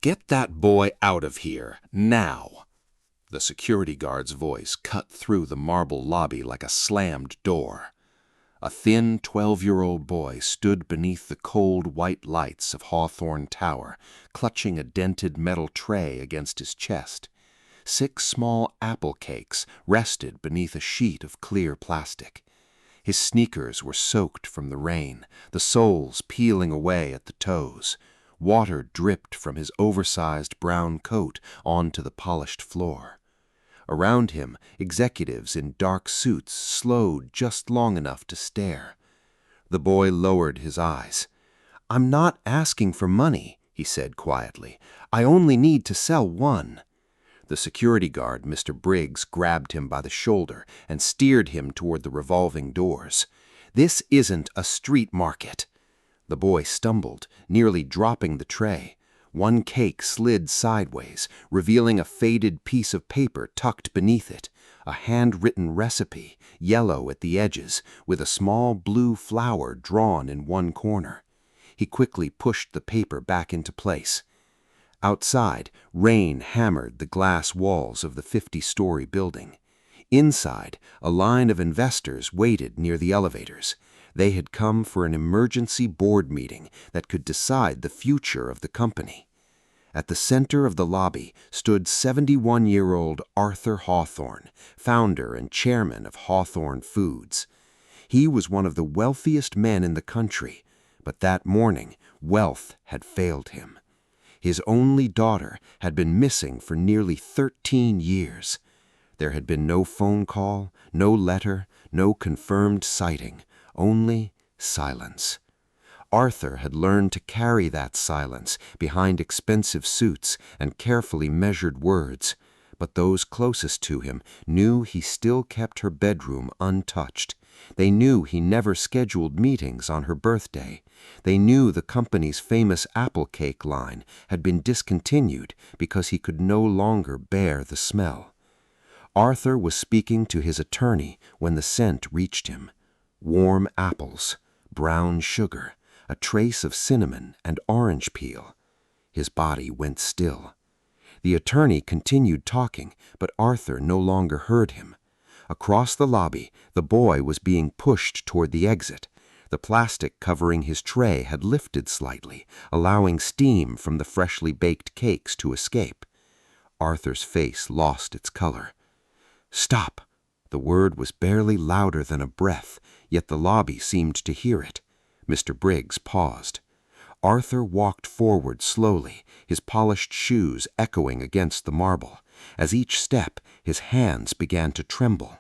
Get that boy out of here, now! The security guard's voice cut through the marble lobby like a slammed door. A thin 12-year-old boy stood beneath the cold white lights of Hawthorne Tower, clutching a dented metal tray against his chest. 6 small apple cakes rested beneath a sheet of clear plastic. His sneakers were soaked from the rain, the soles peeling away at the toes. Water dripped from his oversized brown coat onto the polished floor. Around him, executives in dark suits slowed just long enough to stare. The boy lowered his eyes. "I'm not asking for money," he said quietly. "I only need to sell one." The security guard, Mr. Briggs, grabbed him by the shoulder and steered him toward the revolving doors. "This isn't a street market." The boy stumbled, nearly dropping the tray. One cake slid sideways, revealing a faded piece of paper tucked beneath it, a handwritten recipe, yellow at the edges, with a small blue flower drawn in one corner. He quickly pushed the paper back into place. Outside, rain hammered the glass walls of the 50-story building. Inside, a line of investors waited near the elevators. They had come for an emergency board meeting that could decide the future of the company. At the center of the lobby stood 71-year-old Arthur Hawthorne, founder and chairman of Hawthorne Foods. He was one of the wealthiest men in the country, but that morning, wealth had failed him. His only daughter had been missing for nearly 13 years. There had been no phone call, no letter, no confirmed sighting. Only silence. Arthur had learned to carry that silence behind expensive suits and carefully measured words, but those closest to him knew he still kept her bedroom untouched. They knew he never scheduled meetings on her birthday. They knew the company's famous apple cake line had been discontinued because he could no longer bear the smell. Arthur was speaking to his attorney when the scent reached him. Warm apples, brown sugar, a trace of cinnamon and orange peel. His body went still. The attorney continued talking, but Arthur no longer heard him. Across the lobby, the boy was being pushed toward the exit. The plastic covering his tray had lifted slightly, allowing steam from the freshly baked cakes to escape. Arthur's face lost its color. "Stop!" The word was barely louder than a breath, yet the lobby seemed to hear it. Mr. Briggs paused. Arthur walked forward slowly, his polished shoes echoing against the marble. As each step, his hands began to tremble.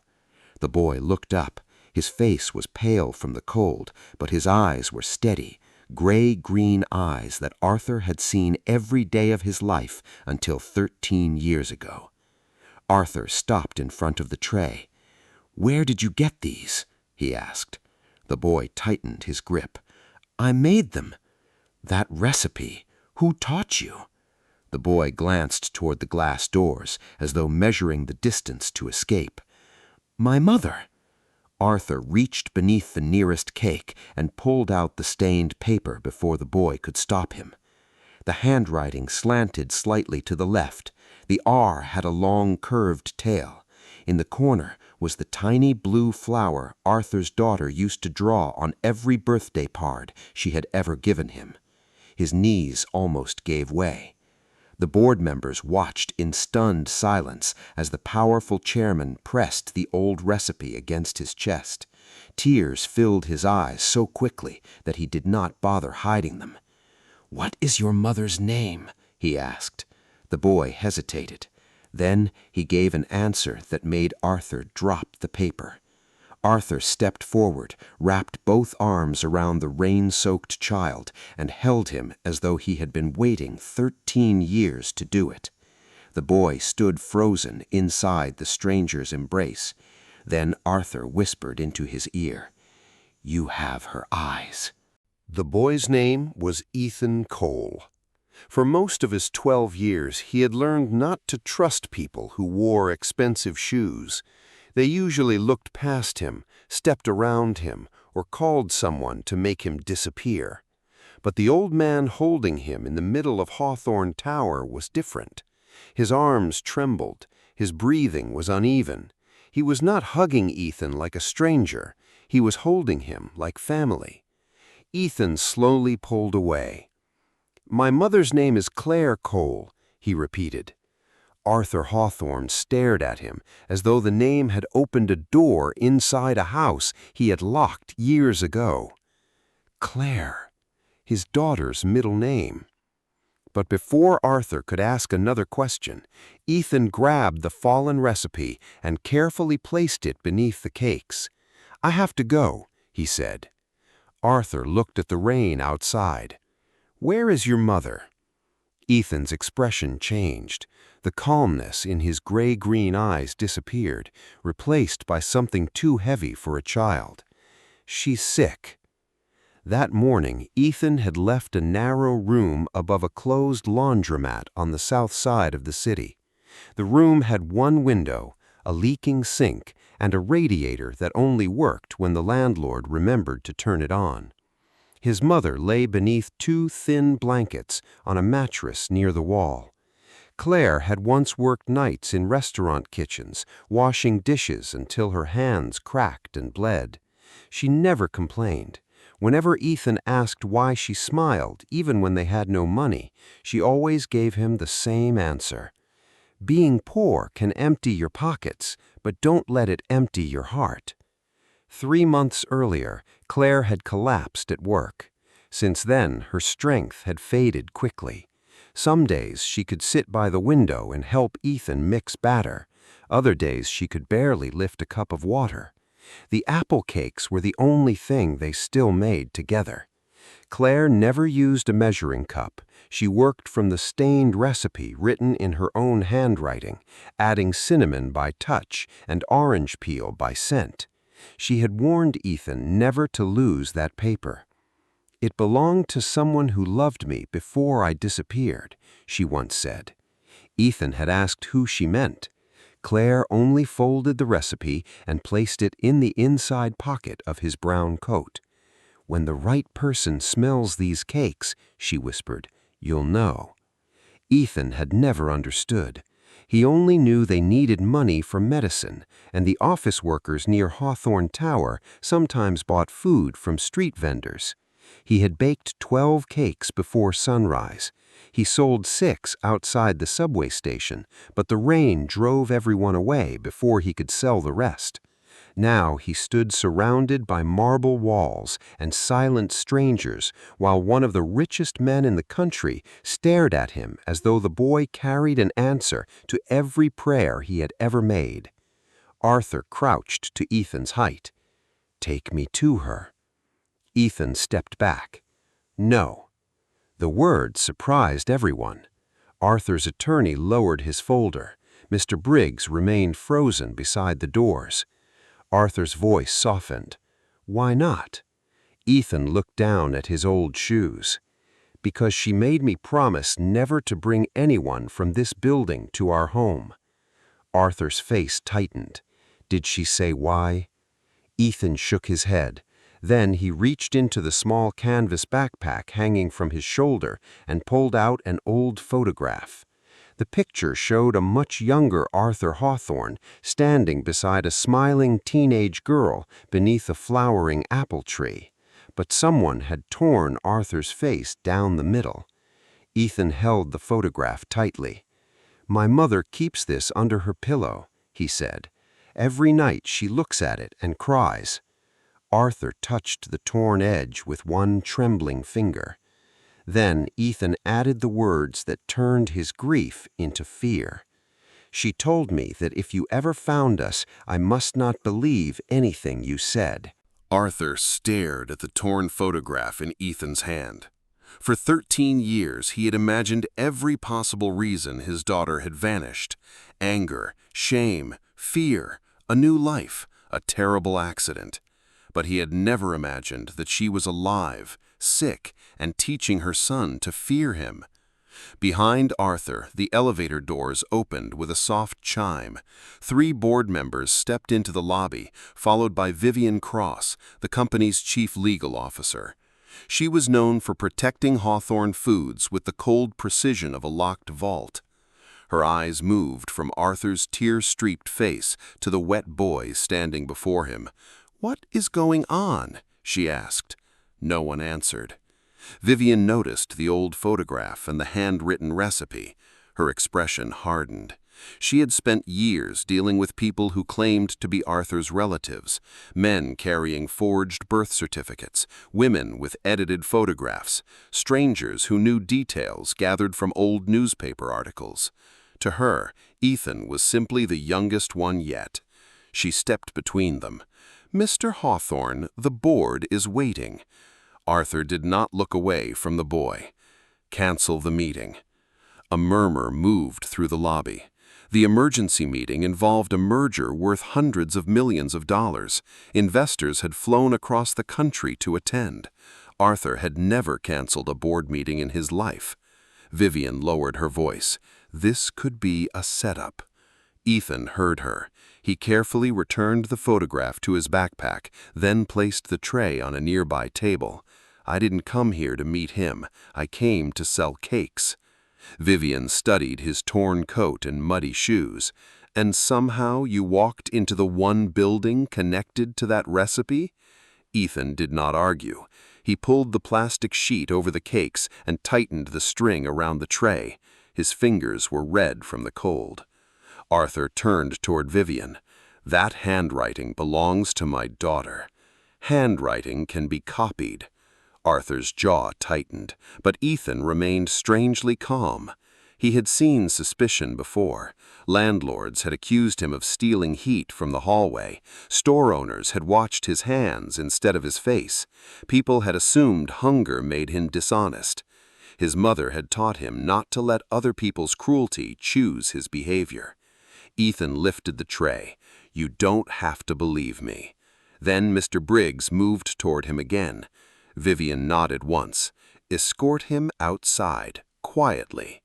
The boy looked up. His face was pale from the cold, but his eyes were steady, gray-green eyes that Arthur had seen every day of his life until 13 years ago. Arthur stopped in front of the tray. "Where did you get these?" he asked. The boy tightened his grip. "I made them." "That recipe, who taught you?" The boy glanced toward the glass doors, as though measuring the distance to escape. "My mother." Arthur reached beneath the nearest cake and pulled out the stained paper before the boy could stop him. The handwriting slanted slightly to the left. The R had a long curved tail. In the corner was the tiny blue flower Arthur's daughter used to draw on every birthday card she had ever given him. His knees almost gave way. The board members watched in stunned silence as the powerful chairman pressed the old recipe against his chest. Tears filled his eyes so quickly that he did not bother hiding them. "What is your mother's name?" he asked. The boy hesitated. Then he gave an answer that made Arthur drop the paper. Arthur stepped forward, wrapped both arms around the rain-soaked child, and held him as though he had been waiting 13 years to do it. The boy stood frozen inside the stranger's embrace. Then Arthur whispered into his ear, "You have her eyes." The boy's name was Ethan Cole. For most of his 12 years, he had learned not to trust people who wore expensive shoes. They usually looked past him, stepped around him, or called someone to make him disappear. But the old man holding him in the middle of Hawthorne Tower was different. His arms trembled, his breathing was uneven. He was not hugging Ethan like a stranger, he was holding him like family. Ethan slowly pulled away. "My mother's name is Claire Cole," he repeated. Arthur Hawthorne stared at him as though the name had opened a door inside a house he had locked years ago. Claire, his daughter's middle name. But before Arthur could ask another question, Ethan grabbed the fallen recipe and carefully placed it beneath the cakes. "I have to go," he said. Arthur looked at the rain outside. "Where is your mother?" Ethan's expression changed. The calmness in his gray-green eyes disappeared, replaced by something too heavy for a child. "She's sick." That morning, Ethan had left a narrow room above a closed laundromat on the south side of the city. The room had one window, a leaking sink, and a radiator that only worked when the landlord remembered to turn it on. His mother lay beneath two thin blankets on a mattress near the wall. Claire had once worked nights in restaurant kitchens, washing dishes until her hands cracked and bled. She never complained. Whenever Ethan asked why she smiled, even when they had no money, she always gave him the same answer. "Being poor can empty your pockets, but don't let it empty your heart." 3 months earlier, Claire had collapsed at work. Since then, her strength had faded quickly. Some days she could sit by the window and help Ethan mix batter. Other days she could barely lift a cup of water. The apple cakes were the only thing they still made together. Claire never used a measuring cup. She worked from the stained recipe written in her own handwriting, adding cinnamon by touch and orange peel by scent. She had warned Ethan never to lose that paper. "It belonged to someone who loved me before I disappeared," she once said. Ethan had asked who she meant. Claire only folded the recipe and placed it in the inside pocket of his brown coat. "When the right person smells these cakes," she whispered, "you'll know." Ethan had never understood. He only knew they needed money for medicine, and the office workers near Hawthorne Tower sometimes bought food from street vendors. He had baked 12 cakes before sunrise. He sold 6 outside the subway station, but the rain drove everyone away before he could sell the rest. Now he stood surrounded by marble walls and silent strangers, while one of the richest men in the country stared at him as though the boy carried an answer to every prayer he had ever made. Arthur crouched to Ethan's height. "Take me to her." Ethan stepped back. "No." The word surprised everyone. Arthur's attorney lowered his folder. Mr. Briggs remained frozen beside the doors. Arthur's voice softened. "Why not?" Ethan looked down at his old shoes. "Because she made me promise never to bring anyone from this building to our home." Arthur's face tightened. "Did she say why?" Ethan shook his head. Then he reached into the small canvas backpack hanging from his shoulder and pulled out an old photograph. The picture showed a much younger Arthur Hawthorne standing beside a smiling teenage girl beneath a flowering apple tree. But someone had torn Arthur's face down the middle. Ethan held the photograph tightly. "My mother keeps this under her pillow," he said. "Every night she looks at it and cries." Arthur touched the torn edge with one trembling finger. Then Ethan added the words that turned his grief into fear. "She told me that if you ever found us, I must not believe anything you said." Arthur stared at the torn photograph in Ethan's hand. For 13 years, he had imagined every possible reason his daughter had vanished: anger, shame, fear, a new life, a terrible accident. But he had never imagined that she was alive, sick, and teaching her son to fear him. Behind Arthur, the elevator doors opened with a soft chime. 3 board members stepped into the lobby, followed by Vivian Cross, the company's chief legal officer. She was known for protecting Hawthorne Foods with the cold precision of a locked vault. Her eyes moved from Arthur's tear-streaked face to the wet boy standing before him. "What is going on?" she asked. No one answered. Vivian noticed the old photograph and the handwritten recipe. Her expression hardened. She had spent years dealing with people who claimed to be Arthur's relatives, men carrying forged birth certificates, women with edited photographs, strangers who knew details gathered from old newspaper articles. To her, Ethan was simply the youngest one yet. She stepped between them. "Mr. Hawthorne, the board is waiting." Arthur did not look away from the boy. "Cancel the meeting." A murmur moved through the lobby. The emergency meeting involved a merger worth hundreds of millions of dollars. Investors had flown across the country to attend. Arthur had never canceled a board meeting in his life. Vivian lowered her voice. This could be a setup. Ethan heard her. He carefully returned the photograph to his backpack, then placed the tray on a nearby table. "I didn't come here to meet him. I came to sell cakes." Vivian studied his torn coat and muddy shoes. "And somehow you walked into the one building connected to that recipe?" Ethan did not argue. He pulled the plastic sheet over the cakes and tightened the string around the tray. His fingers were red from the cold. Arthur turned toward Vivian. "That handwriting belongs to my daughter. Handwriting can be copied." Arthur's jaw tightened, but Ethan remained strangely calm. He had seen suspicion before. Landlords had accused him of stealing heat from the hallway. Store owners had watched his hands instead of his face. People had assumed hunger made him dishonest. His mother had taught him not to let other people's cruelty choose his behavior. Ethan lifted the tray. "You don't have to believe me." Then Mr. Briggs moved toward him again. Vivian nodded once. "Escort him outside, quietly."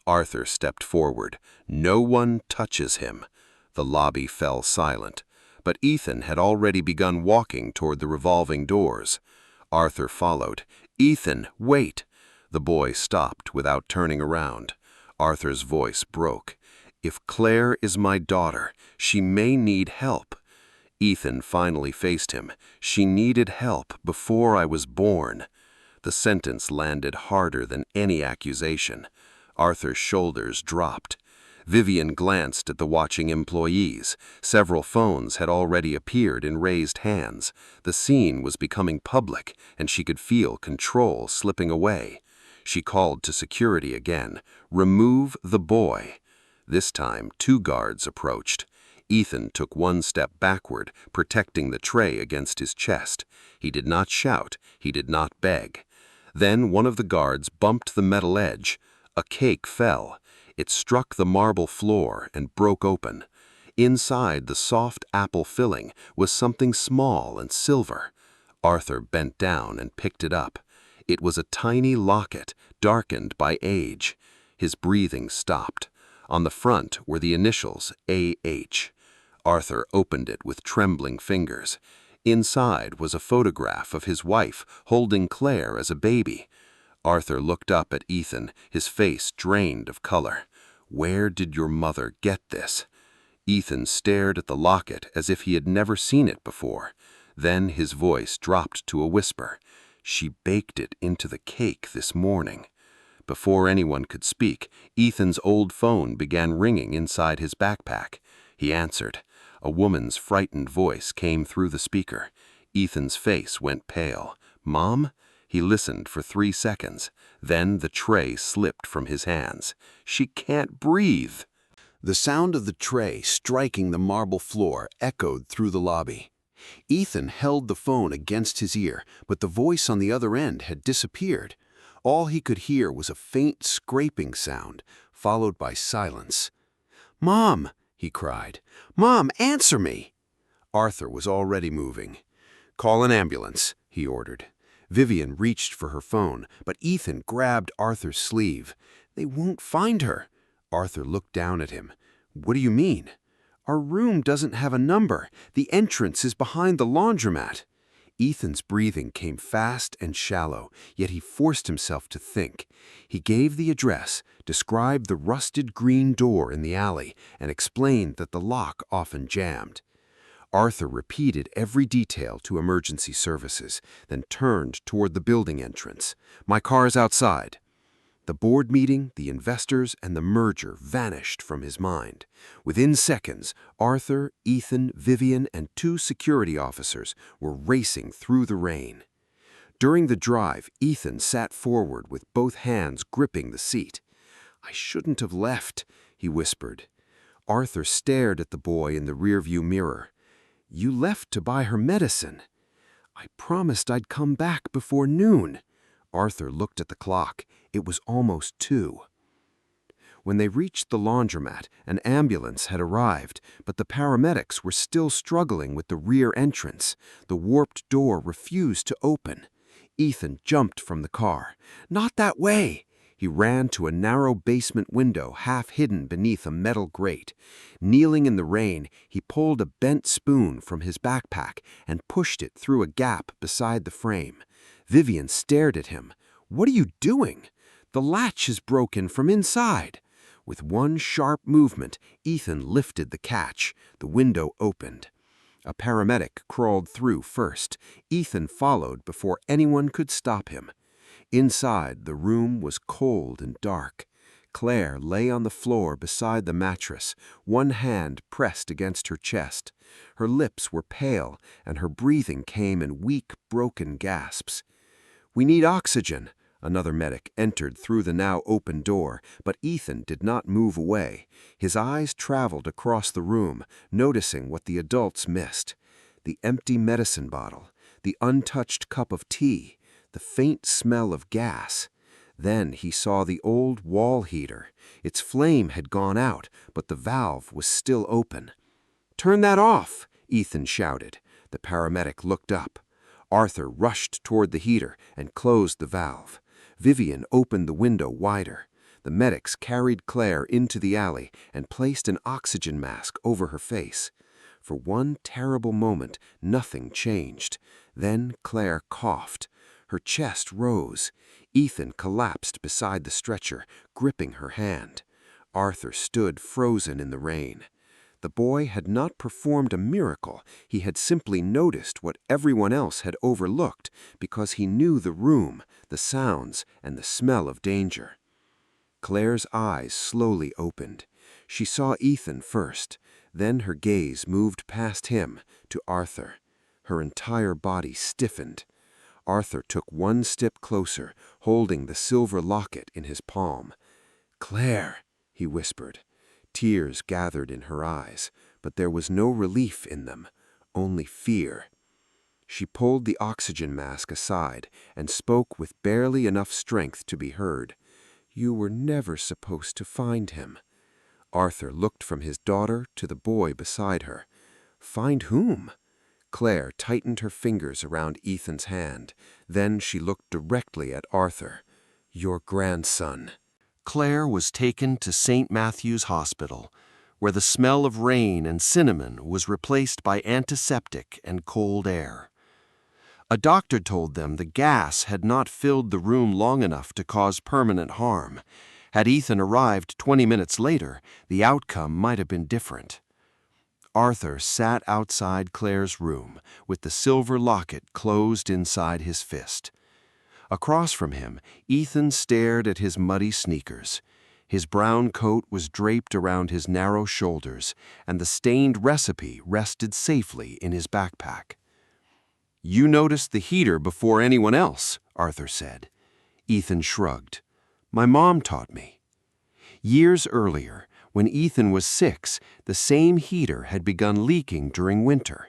Arthur stepped forward. "No one touches him." The lobby fell silent, but Ethan had already begun walking toward the revolving doors. Arthur followed. "Ethan, wait!" The boy stopped without turning around. Arthur's voice broke. "If Claire is my daughter, she may need help." Ethan finally faced him. "She needed help before I was born." The sentence landed harder than any accusation. Arthur's shoulders dropped. Vivian glanced at the watching employees. Several phones had already appeared in raised hands. The scene was becoming public, and she could feel control slipping away. She called to security again. "Remove the boy." This time, 2 guards approached. Ethan took one step backward, protecting the tray against his chest. He did not shout. He did not beg. Then one of the guards bumped the metal edge. A cake fell. It struck the marble floor and broke open. Inside the soft apple filling was something small and silver. Arthur bent down and picked it up. It was a tiny locket, darkened by age. His breathing stopped. On the front were the initials A.H. Arthur opened it with trembling fingers. Inside was a photograph of his wife holding Claire as a baby. Arthur looked up at Ethan, his face drained of color. "Where did your mother get this?" Ethan stared at the locket as if he had never seen it before. Then his voice dropped to a whisper. "She baked it into the cake this morning." Before anyone could speak, Ethan's old phone began ringing inside his backpack. He answered. A woman's frightened voice came through the speaker. Ethan's face went pale. "Mom?" He listened for 3 seconds. Then the tray slipped from his hands. "She can't breathe." The sound of the tray striking the marble floor echoed through the lobby. Ethan held the phone against his ear, but the voice on the other end had disappeared. All he could hear was a faint scraping sound, followed by silence. "Mom!" he cried. "Mom, answer me!" Arthur was already moving. "Call an ambulance," he ordered. Vivian reached for her phone, but Ethan grabbed Arthur's sleeve. "They won't find her." Arthur looked down at him. "What do you mean?" "Our room doesn't have a number. The entrance is behind the laundromat." Ethan's breathing came fast and shallow, yet he forced himself to think. He gave the address, described the rusted green door in the alley, and explained that the lock often jammed. Arthur repeated every detail to emergency services, then turned toward the building entrance. "My car's outside." The board meeting, the investors, and the merger vanished from his mind. Within seconds, Arthur, Ethan, Vivian, and 2 security officers were racing through the rain. During the drive, Ethan sat forward with both hands gripping the seat. "I shouldn't have left," he whispered. Arthur stared at the boy in the rearview mirror. "You left to buy her medicine." "I promised I'd come back before noon." Arthur looked at the clock. It was almost 2. When they reached the laundromat, an ambulance had arrived, but the paramedics were still struggling with the rear entrance. The warped door refused to open. Ethan jumped from the car. "Not that way!" He ran to a narrow basement window half hidden beneath a metal grate. Kneeling in the rain, he pulled a bent spoon from his backpack and pushed it through a gap beside the frame. Vivian stared at him. "What are you doing?" "The latch is broken from inside." With one sharp movement, Ethan lifted the catch. The window opened. A paramedic crawled through first. Ethan followed before anyone could stop him. Inside, the room was cold and dark. Claire lay on the floor beside the mattress, one hand pressed against her chest. Her lips were pale, and her breathing came in weak, broken gasps. "We need oxygen." Another medic entered through the now open door, but Ethan did not move away. His eyes traveled across the room, noticing what the adults missed. The empty medicine bottle, the untouched cup of tea, the faint smell of gas. Then he saw the old wall heater. Its flame had gone out, but the valve was still open. "Turn that off!" Ethan shouted. The paramedic looked up. Arthur rushed toward the heater and closed the valve. Vivian opened the window wider. The medics carried Claire into the alley and placed an oxygen mask over her face. For one terrible moment, nothing changed. Then Claire coughed. Her chest rose. Ethan collapsed beside the stretcher, gripping her hand. Arthur stood frozen in the rain. The boy had not performed a miracle. He had simply noticed what everyone else had overlooked because he knew the room, the sounds, and the smell of danger. Claire's eyes slowly opened. She saw Ethan first. Then her gaze moved past him to Arthur. Her entire body stiffened. Arthur took one step closer, holding the silver locket in his palm. "Claire," he whispered. Tears gathered in her eyes, but there was no relief in them, only fear. She pulled the oxygen mask aside and spoke with barely enough strength to be heard. "You were never supposed to find him." Arthur looked from his daughter to the boy beside her. "Find whom?" Claire tightened her fingers around Ethan's hand. Then she looked directly at Arthur. "Your grandson." Claire was taken to St. Matthew's Hospital, where the smell of rain and cinnamon was replaced by antiseptic and cold air. A doctor told them the gas had not filled the room long enough to cause permanent harm. Had Ethan arrived 20 minutes later, the outcome might have been different. Arthur sat outside Claire's room with the silver locket closed inside his fist. Across from him, Ethan stared at his muddy sneakers. His brown coat was draped around his narrow shoulders, and the stained recipe rested safely in his backpack. "You noticed the heater before anyone else," Arthur said. Ethan shrugged. "My mom taught me." Years earlier, when Ethan was 6, the same heater had begun leaking during winter.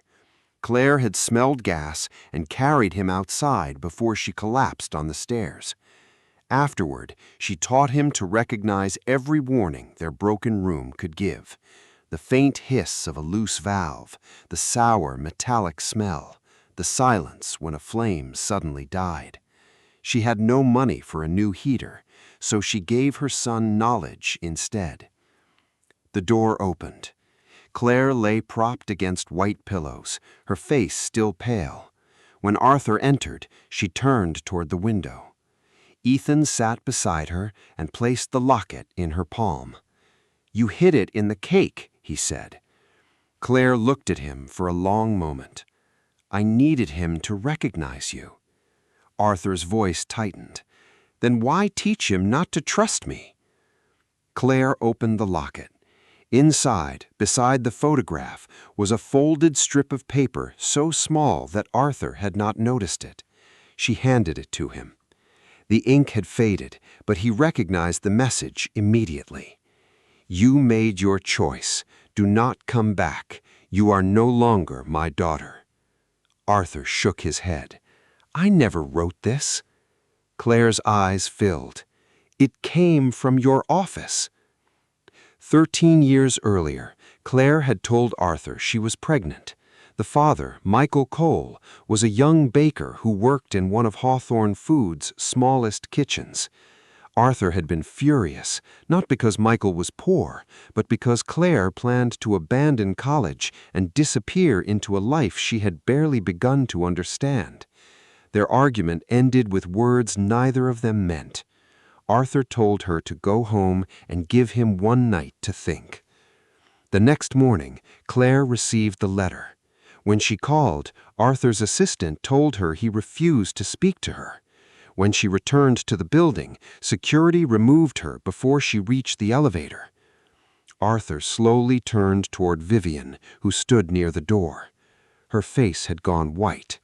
Claire had smelled gas and carried him outside before she collapsed on the stairs. Afterward, she taught him to recognize every warning their broken room could give. The faint hiss of a loose valve, the sour metallic smell, the silence when a flame suddenly died. She had no money for a new heater, so she gave her son knowledge instead. The door opened. Claire lay propped against white pillows, her face still pale. When Arthur entered, she turned toward the window. Ethan sat beside her and placed the locket in her palm. "You hid it in the cake," he said. Claire looked at him for a long moment. "I needed him to recognize you." Arthur's voice tightened. "Then why teach him not to trust me?" Claire opened the locket. Inside, beside the photograph, was a folded strip of paper so small that Arthur had not noticed it. She handed it to him. The ink had faded, but he recognized the message immediately. "You made your choice. Do not come back. You are no longer my daughter." Arthur shook his head. "I never wrote this." Claire's eyes filled. "It came from your office." 13 years earlier, Claire had told Arthur she was pregnant. The father, Michael Cole, was a young baker who worked in one of Hawthorne Foods' smallest kitchens. Arthur had been furious, not because Michael was poor, but because Claire planned to abandon college and disappear into a life she had barely begun to understand. Their argument ended with words neither of them meant. Arthur told her to go home and give him one night to think. The next morning, Claire received the letter. When she called, Arthur's assistant told her he refused to speak to her. When she returned to the building, security removed her before she reached the elevator. Arthur slowly turned toward Vivian, who stood near the door. Her face had gone white.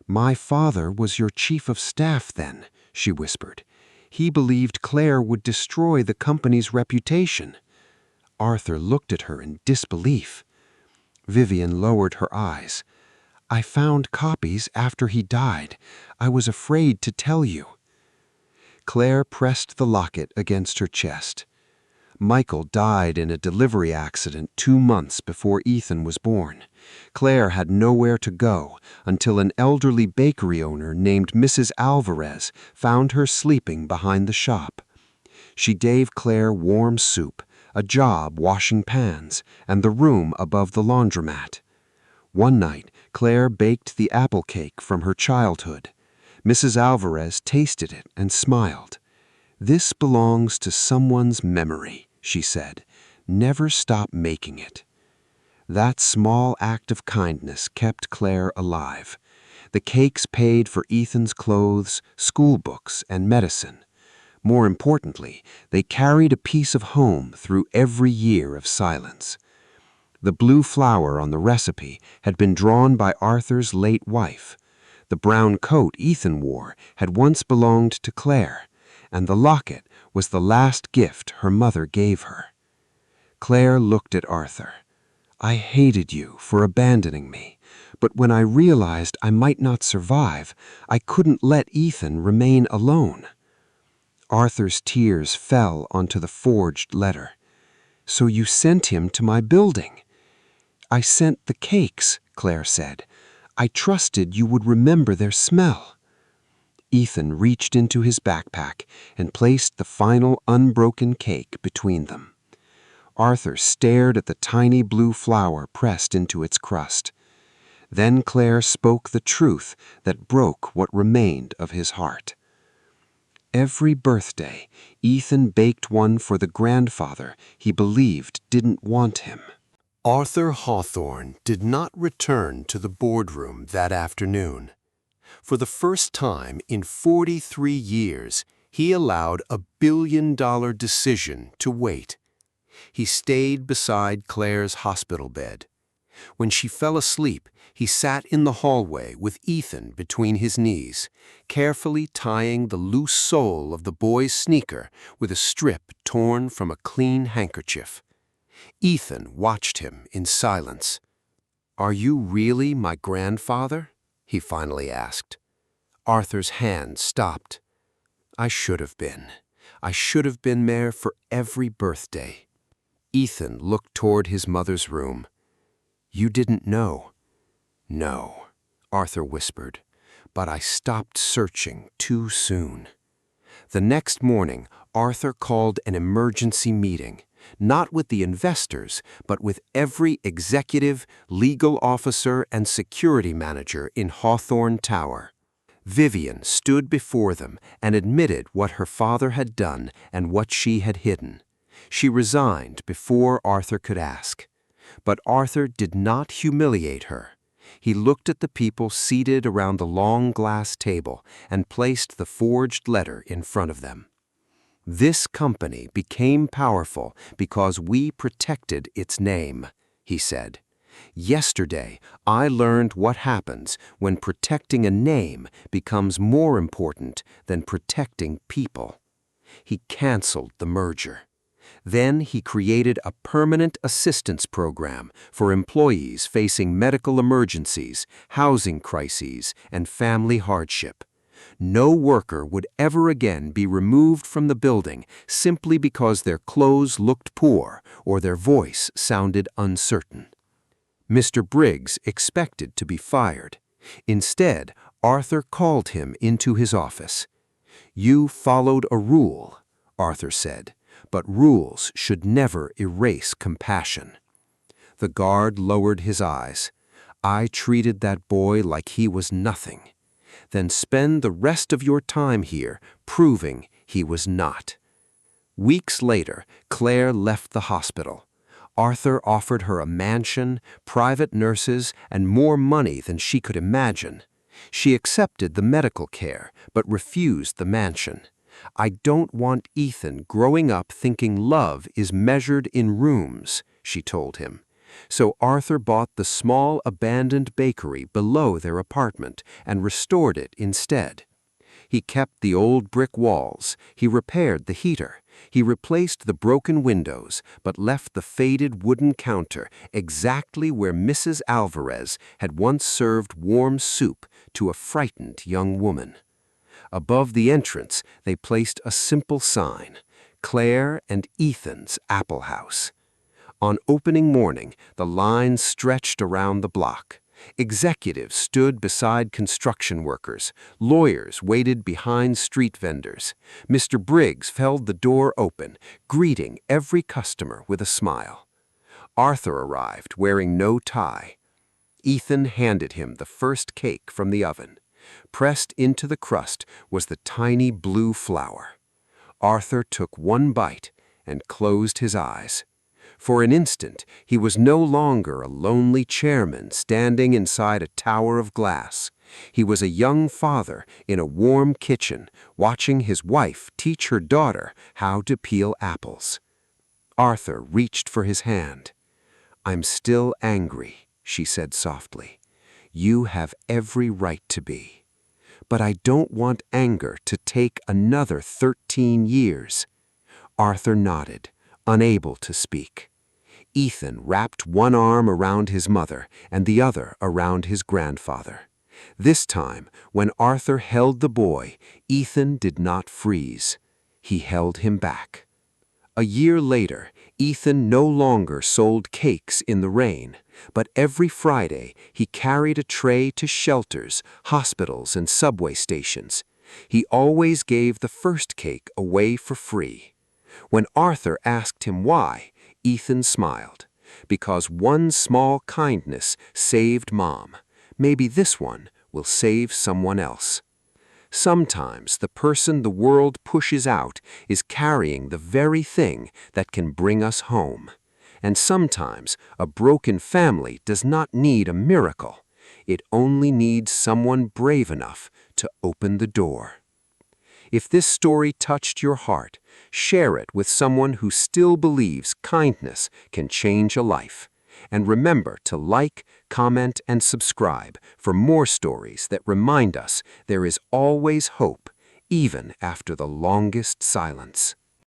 "My father was your chief of staff then," she whispered. "He believed Claire would destroy the company's reputation." Arthur looked at her in disbelief. Vivian lowered her eyes. "I found copies after he died. I was afraid to tell you." Claire pressed the locket against her chest. Michael died in a delivery accident 2 months before Ethan was born. Claire had nowhere to go until an elderly bakery owner named Mrs. Alvarez found her sleeping behind the shop. She gave Claire warm soup, a job washing pans, and the room above the laundromat. One night, Claire baked the apple cake from her childhood. Mrs. Alvarez tasted it and smiled. "This belongs to someone's memory," she said. "Never stop making it." That small act of kindness kept Claire alive. The cakes paid for Ethan's clothes, school books, and medicine. More importantly, they carried a piece of home through every year of silence. The blue flower on the recipe had been drawn by Arthur's late wife. The brown coat Ethan wore had once belonged to Claire, and the locket was the last gift her mother gave her. Claire looked at Arthur. "I hated you for abandoning me, but when I realized I might not survive, I couldn't let Ethan remain alone." Arthur's tears fell onto the forged letter. "So you sent him to my building." "I sent the cakes," Claire said. "I trusted you would remember their smell." Ethan reached into his backpack and placed the final unbroken cake between them. Arthur stared at the tiny blue flower pressed into its crust. Then Claire spoke the truth that broke what remained of his heart. Every birthday, Ethan baked one for the grandfather he believed didn't want him. Arthur Hawthorne did not return to the boardroom that afternoon. For the first time in 43 years, he allowed a billion-dollar decision to wait. He stayed beside Claire's hospital bed. When she fell asleep, he sat in the hallway with Ethan between his knees, carefully tying the loose sole of the boy's sneaker with a strip torn from a clean handkerchief. Ethan watched him in silence. "Are you really my grandfather?" he finally asked. Arthur's hand stopped. "I should have been. I should have been there for every birthday." Ethan looked toward his mother's room. "You didn't know." "No," Arthur whispered, "but I stopped searching too soon." The next morning, Arthur called an emergency meeting. not with the investors, but with every executive, legal officer, and security manager in Hawthorne Tower. Vivian stood before them and admitted what her father had done and what she had hidden. She resigned before Arthur could ask. But Arthur did not humiliate her. He looked at the people seated around the long glass table and placed the forged letter in front of them. "This company became powerful because we protected its name," he said. "Yesterday, I learned what happens when protecting a name becomes more important than protecting people." He canceled the merger. Then he created a permanent assistance program for employees facing medical emergencies, housing crises, and family hardship. No worker would ever again be removed from the building simply because their clothes looked poor or their voice sounded uncertain. Mr. Briggs expected to be fired. Instead, Arthur called him into his office. "You followed a rule," Arthur said, "but rules should never erase compassion." The guard lowered his eyes. "I treated that boy like he was nothing." "Then spend the rest of your time here proving he was not." Weeks later, Claire left the hospital. Arthur offered her a mansion, private nurses, and more money than she could imagine. She accepted the medical care, but refused the mansion. "I don't want Ethan growing up thinking love is measured in rooms," she told him. So Arthur bought the small abandoned bakery below their apartment and restored it instead. He kept the old brick walls, he repaired the heater, he replaced the broken windows, but left the faded wooden counter exactly where Mrs. Alvarez had once served warm soup to a frightened young woman. Above the entrance, they placed a simple sign, "Claire and Ethan's Apple House." On opening morning, the lines stretched around the block. Executives stood beside construction workers. Lawyers waited behind street vendors. Mr. Briggs held the door open, greeting every customer with a smile. Arthur arrived wearing no tie. Ethan handed him the first cake from the oven. Pressed into the crust was the tiny blue flower. Arthur took one bite and closed his eyes. For an instant, he was no longer a lonely chairman standing inside a tower of glass. He was a young father in a warm kitchen, watching his wife teach her daughter how to peel apples. Arthur reached for his hand. "I'm still angry," she said softly. "You have every right to be. But I don't want anger to take another 13 years. Arthur nodded, unable to speak. Ethan wrapped one arm around his mother and the other around his grandfather. This time, when Arthur held the boy, Ethan did not freeze. He held him back. A year later, Ethan no longer sold cakes in the rain, but every Friday he carried a tray to shelters, hospitals, and subway stations. He always gave the first cake away for free. When Arthur asked him why, Ethan smiled. "Because one small kindness saved Mom. Maybe this one will save someone else." Sometimes the person the world pushes out is carrying the very thing that can bring us home. And sometimes a broken family does not need a miracle. It only needs someone brave enough to open the door. If this story touched your heart, share it with someone who still believes kindness can change a life. And remember to like, comment, and subscribe for more stories that remind us there is always hope, even after the longest silence.